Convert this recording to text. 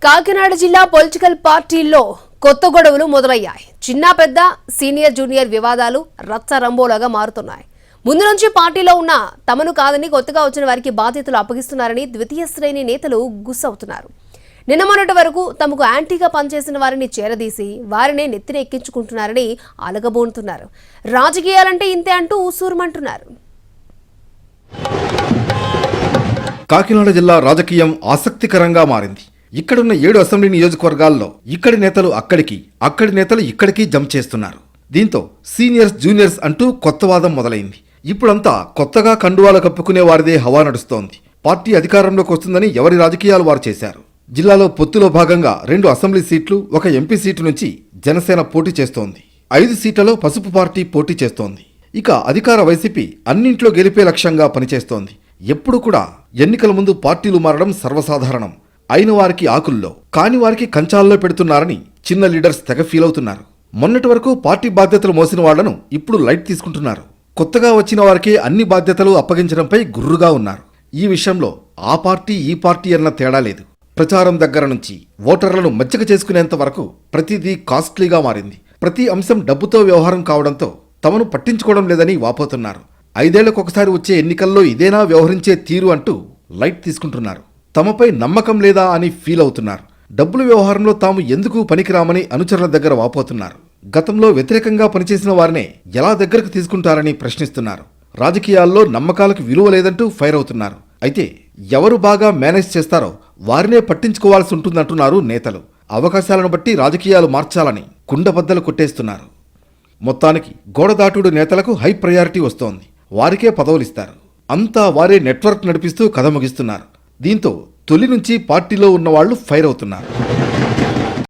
కాకినాడ జిల్లా పొలిటికల్ పార్టీల్లో కొత్త గొడవలు మొదలయ్యాయి. చిన్న పెద్ద సీనియర్ జూనియర్ వివాదాలు రచ్చరంబోలాగా మారుతున్నాయి. ముందు నుంచి పార్టీలో ఉన్న తమను కాదని కొత్తగా వచ్చిన వారికి బాధ్యతలు అప్పగిస్తున్నారని ద్వితీయ శ్రేణి నేతలు గుస్సవుతున్నారు. నిన్న మొన్నటి వరకు తమకు యాంటీగా పనిచేసిన వారిని చేరదీసి వారినే నెత్తిన ఎక్కించుకుంటున్నారని అలగబోనుతున్నారు. రాజకీయాలంటే ఇంతే అంటూ ఊసూరుమంటున్నారు. కాకినాడ జిల్లా రాజకీయం ఆసక్తికరంగా మారింది. ఇక్కడున్న 7 అసెంబ్లీ నియోజకవర్గాల్లో ఇక్కడి నేతలు అక్కడికి, అక్కడి నేతలు ఇక్కడికి జంప్ చేస్తున్నారు. దీంతో సీనియర్స్ జూనియర్స్ అంటూ కొత్త వాదం మొదలైంది. ఇప్పుడంతా కొత్తగా కండువాలు కప్పుకునే వారిదే హవా నడుస్తోంది. పార్టీ అధికారంలోకి వస్తుందని ఎవరి రాజకీయాలు వారు చేశారు. జిల్లాలో పొత్తులో భాగంగా 2 అసెంబ్లీ సీట్లు, 1 ఎంపీ సీటు నుంచి జనసేన పోటీ చేస్తోంది. 5 సీట్లలో పసుపు పార్టీ పోటీ చేస్తోంది. ఇక అధికార వైసీపీ అన్నింట్లో గెలిపే లక్ష్యంగా పనిచేస్తోంది. ఎప్పుడు కూడా ఎన్నికల ముందు పార్టీలు మారడం సర్వసాధారణం. అయిన వారికి ఆకుల్లో, కాని వారికి కంచాల్లో పెడుతున్నారని చిన్న లీడర్స్ తెగ ఫీల్ అవుతున్నారు. మొన్నటి వరకు పార్టీ బాధ్యతలు మోసిన వాళ్లను ఇప్పుడు లైట్ తీసుకుంటున్నారు. కొత్తగా వచ్చిన వారికి అన్ని బాధ్యతలు అప్పగించడంపై గుర్రుగా ఉన్నారు. ఈ విషయంలో ఆ పార్టీ ఈ పార్టీ అన్న తేడా లేదు. ప్రచారం దగ్గర నుంచి ఓటర్లను మచ్చిక చేసుకునేంత వరకు ప్రతిదీ కాస్ట్లీగా మారింది. ప్రతి అంశం డబ్బుతో వ్యవహారం కావడంతో తమను పట్టించుకోవడం లేదని వాపోతున్నారు. 5 ఏళ్లకొకసారి వచ్చే ఎన్నికల్లో ఇదేనా వ్యవహరించే తీరు అంటూ లైట్ తీసుకుంటున్నారు. తమపై నమ్మకం లేదా అని ఫీల్ అవుతున్నారు. డబ్బుల వ్యవహారంలో తాము ఎందుకు పనికిరామని అనుచరుల దగ్గర వాపోతున్నారు. గతంలో వ్యతిరేకంగా పనిచేసిన వారినే ఎలా దగ్గరకు తీసుకుంటారని ప్రశ్నిస్తున్నారు. రాజకీయాల్లో నమ్మకాలకు విలువ లేదంటూ ఫైర్ అవుతున్నారు. అయితే ఎవరు బాగా మేనేజ్ చేస్తారో వారినే పట్టించుకోవాల్సి ఉంటుందంటున్నారు నేతలు. అవకాశాలను బట్టి రాజకీయాలు మార్చాలని కుండబద్దలు కొట్టేస్తున్నారు. మొత్తానికి గోడదాటుడు నేతలకు హై ప్రయారిటీ వస్తోంది. వారికే పదవులిస్తారు. అంతా వారే నెట్వర్క్ నడిపిస్తూ కథ ముగిస్తున్నారు. దీంతో తొలి నుంచి పార్టీలో ఉన్నవాళ్లు ఫైర్ అవుతున్నారు.